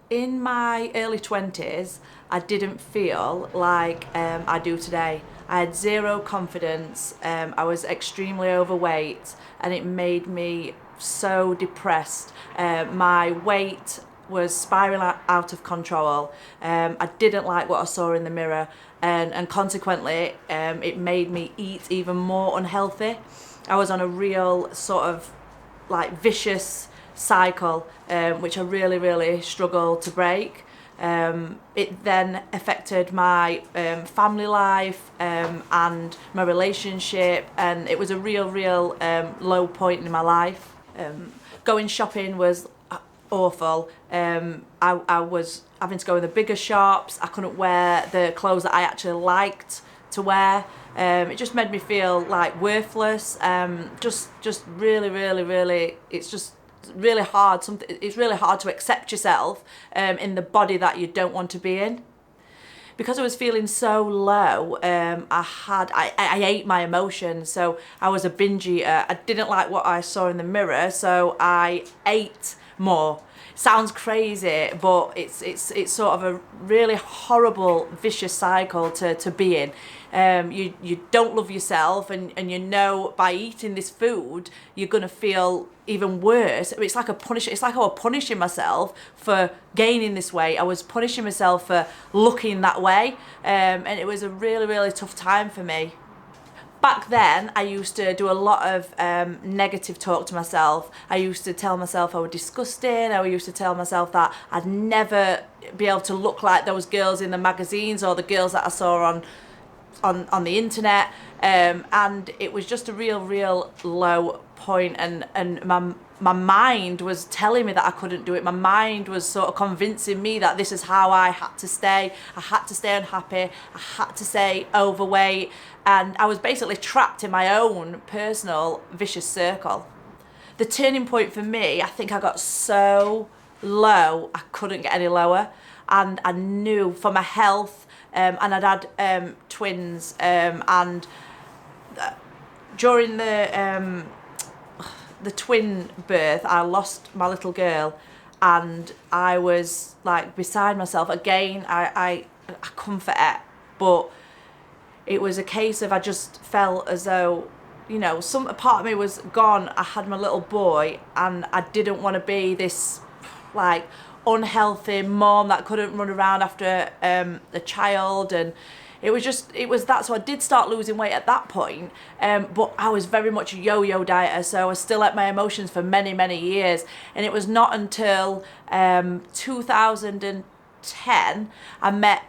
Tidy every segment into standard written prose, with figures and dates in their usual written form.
In my early 20s, I didn't feel like I do today. I had zero confidence. I was extremely overweight, and it made me so depressed. My weight was spiraling out of control. I didn't like what I saw in the mirror, and consequently, it made me eat even more unhealthy. I was on a real sort of like vicious cycle, which I really, really struggled to break. It then affected my family life and my relationship, and it was a real low point in my life. Going shopping was awful. I was having to go in the bigger shops. I couldn't wear the clothes that I actually liked to wear. It just made me feel like worthless. Just really, it's just really hard. It's really hard to accept yourself in the body that you don't want to be in. Because I was feeling so low, I ate my emotions. So I was a binge eater. I didn't like what I saw in the mirror, so I ate more. Sounds crazy, but it's sort of a really horrible, vicious cycle to be in. You don't love yourself, and you know by eating this food you're gonna feel even worse. It's like a punish. It's like I was punishing myself for gaining this weight. I was punishing myself for looking that way, and it was a really tough time for me. Back then, I used to do a lot of negative talk to myself. I used to tell myself I was disgusting. I used to tell myself that I'd never be able to look like those girls in the magazines or the girls that I saw on the internet. And it was just a real low point, and my mind was telling me that I couldn't do it. My mind was sort of convincing me that this is how I had to stay. I had to stay unhappy. I had to stay overweight. And I was basically trapped in my own personal vicious circle. The turning point for me, I think I got so low, I couldn't get any lower. And I knew for my health, and I'd had twins, and during the twin birth, I lost my little girl, and I was like beside myself again. I comfort it, but it was a case of I just felt as though, some part of me was gone. I had my little boy, and I didn't want to be this like unhealthy mom that couldn't run around after a child. And it was that. So I did start losing weight at that point, but I was very much a yo-yo dieter, so I still ate my emotions for many years. And it was not until 2010 I met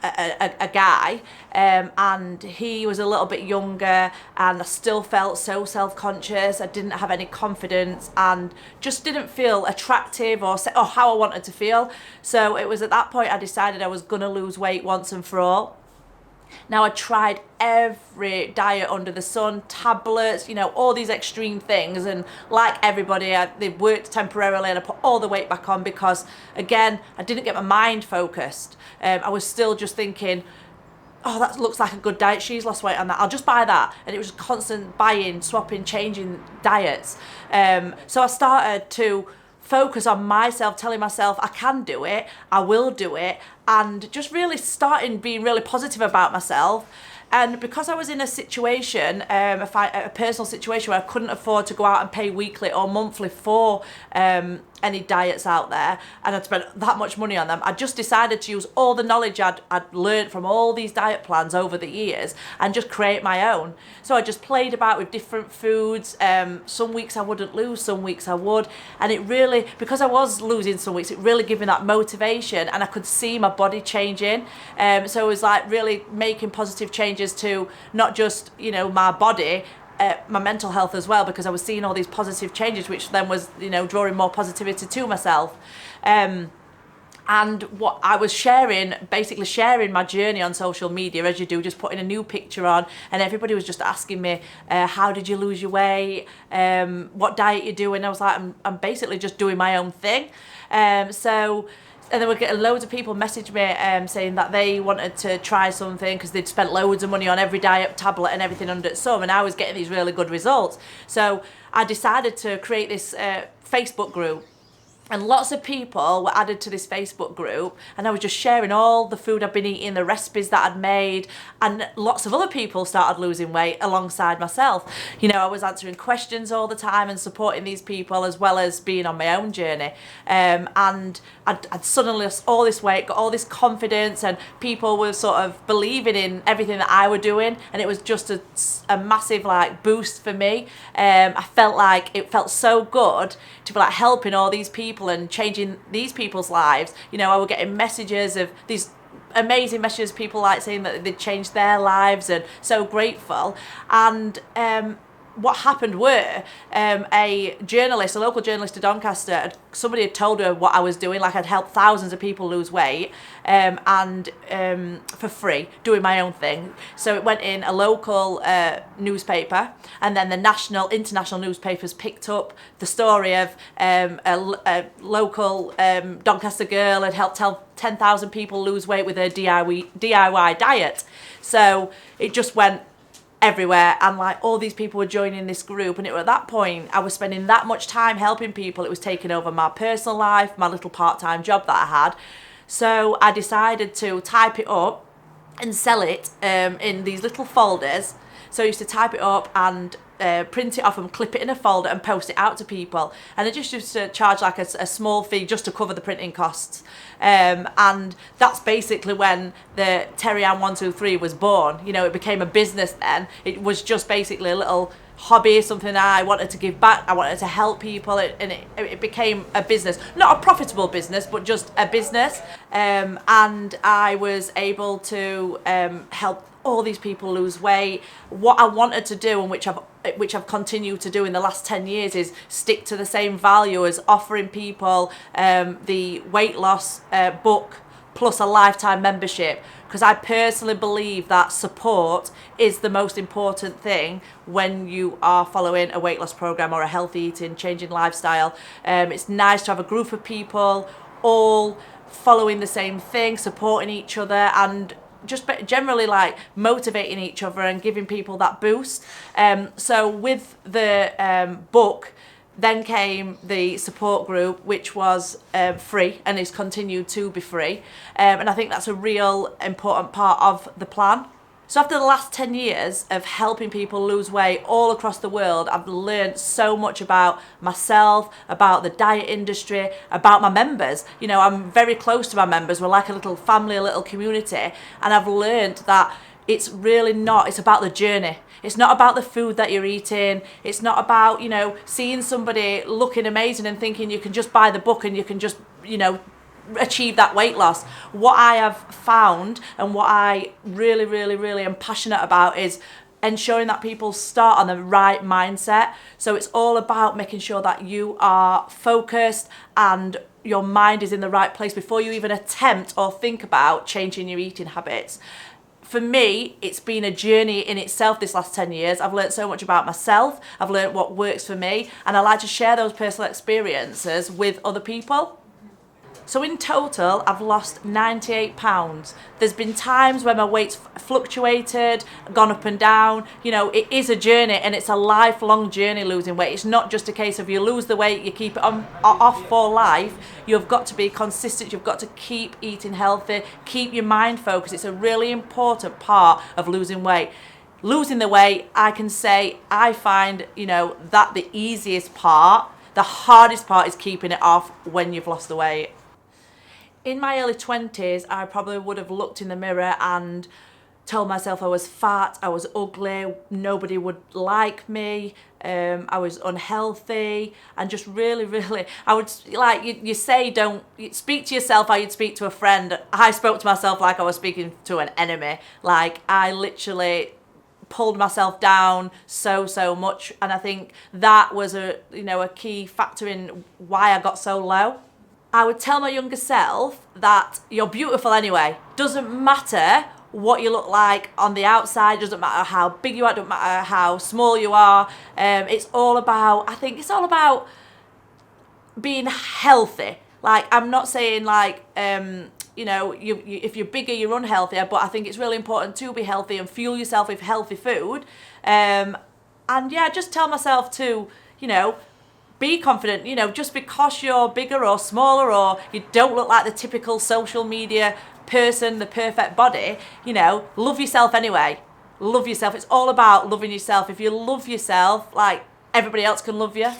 a guy, and he was a little bit younger, and I still felt so self-conscious. I didn't have any confidence and just didn't feel attractive or how I wanted to feel. So it was at that point I decided I was gonna lose weight once and for all. Now, I tried every diet under the sun, tablets, all these extreme things. And like everybody, they worked temporarily, and I put all the weight back on because, again, I didn't get my mind focused. I was still just thinking, oh, that looks like a good diet. She's lost weight on that. I'll just buy that. And it was constant buying, swapping, changing diets. So I started to focus on myself, telling myself I can do it, I will do it, and just really starting being really positive about myself. And because I was in a situation, a personal situation where I couldn't afford to go out and pay weekly or monthly for any diets out there, and I'd spent that much money on them, I just decided to use all the knowledge I'd learned from all these diet plans over the years and just create my own. So I just played about with different foods. Some weeks I wouldn't lose, some weeks I would. And it really, because I was losing some weeks, it really gave me that motivation, and I could see my body changing. So it was like really making positive changes to not just, my body, my mental health as well, because I was seeing all these positive changes, which then was, drawing more positivity to myself. And what I was basically sharing my journey on social media, as you do, just putting a new picture on, and everybody was just asking me, how did you lose your weight? What diet you doing? I was like, I'm basically just doing my own thing. And then we're getting loads of people message me saying that they wanted to try something because they'd spent loads of money on every diet tablet and everything under the sun, and I was getting these really good results. So I decided to create this Facebook group. And lots of people were added to this Facebook group, and I was just sharing all the food I've been eating, the recipes that I'd made, and lots of other people started losing weight alongside myself. You know, I was answering questions all the time and supporting these people as well as being on my own journey. And I'd suddenly lost all this weight, got all this confidence, and people were sort of believing in everything that I were doing, and it was just a massive like boost for me. I felt like it felt so good to be like helping all these people and changing these people's lives. You know, I was getting messages of these amazing messages, people like saying that they'd changed their lives, and so grateful. And what happened were a local journalist to Doncaster, somebody had told her what I was doing, like I'd helped thousands of people lose weight, and for free, doing my own thing. So it went in a local newspaper, and then the national, international newspapers picked up the story of a local Doncaster girl had helped 10,000 people lose weight with her DIY diet. So it just went everywhere, and like all these people were joining this group, and at that point I was spending that much time helping people, it was taking over my personal life, my little part-time job that I had. So I decided to type it up and sell it in these little folders. So I used to type it up and print it off and clip it in a folder and post it out to people, and I just used to charge like a small fee just to cover the printing costs. And that's basically when the Terri Ann 123 was born. You know, it became a business then. It was just basically a little hobby, something I wanted to give back, I wanted to help people, and it became a business. Not a profitable business, but just a business. And I was able to help all these people lose weight. What I wanted to do, and which I've continued to do in the last 10 years, is stick to the same value as offering people the weight loss book plus a lifetime membership, because I personally believe that support is the most important thing when you are following a weight loss program or a healthy eating, changing lifestyle. It's nice to have a group of people all following the same thing, supporting each other, and just generally like motivating each other and giving people that boost. So with the book then came the support group, which was free and is continued to be free. And I think that's a real important part of the plan. So after the last 10 years of helping people lose weight all across the world, I've learned so much about myself, about the diet industry, about my members. You know, I'm very close to my members. We're like a little family, a little community. And I've learned that it's really not, it's about the journey. It's not about the food that you're eating. It's not about, you know, seeing somebody looking amazing and thinking you can just buy the book and you can just, you know, achieve that weight loss. What I have found and what I really am passionate about is ensuring that people start on the right mindset. So it's all about making sure that you are focused and your mind is in the right place before you even attempt or think about changing your eating habits. For me, it's been a journey in itself this last 10 years. I've learned so much about myself. I've learned what works for me, and I like to share those personal experiences with other people. So in total, I've lost 98 pounds. There's been times when my weight's fluctuated, gone up and down. You know, it is a journey, and it's a lifelong journey losing weight. It's not just a case of you lose the weight, you keep it off for life. You've got to be consistent. You've got to keep eating healthy, keep your mind focused. It's a really important part of losing weight. Losing the weight, I can say, I find, you know, that the easiest part. The hardest part is keeping it off when you've lost the weight. In my early 20s, I probably would have looked in the mirror and told myself I was fat, I was ugly, nobody would like me, I was unhealthy, and just really, I would, like you say, don't speak to yourself how you'd speak to a friend. I spoke to myself like I was speaking to an enemy. Like, I literally pulled myself down so much, and I think that was a key factor in why I got so low. I would tell my younger self that you're beautiful anyway. Doesn't matter what you look like on the outside, doesn't matter how big you are, doesn't matter how small you are. I think it's all about being healthy. Like, I'm not saying like, if you're bigger, you're unhealthier, but I think it's really important to be healthy and fuel yourself with healthy food. And yeah, just tell myself to, be confident, you know, just because you're bigger or smaller or you don't look like the typical social media person, the perfect body, you know, love yourself anyway. Love yourself. It's all about loving yourself. If you love yourself, like, everybody else can love you.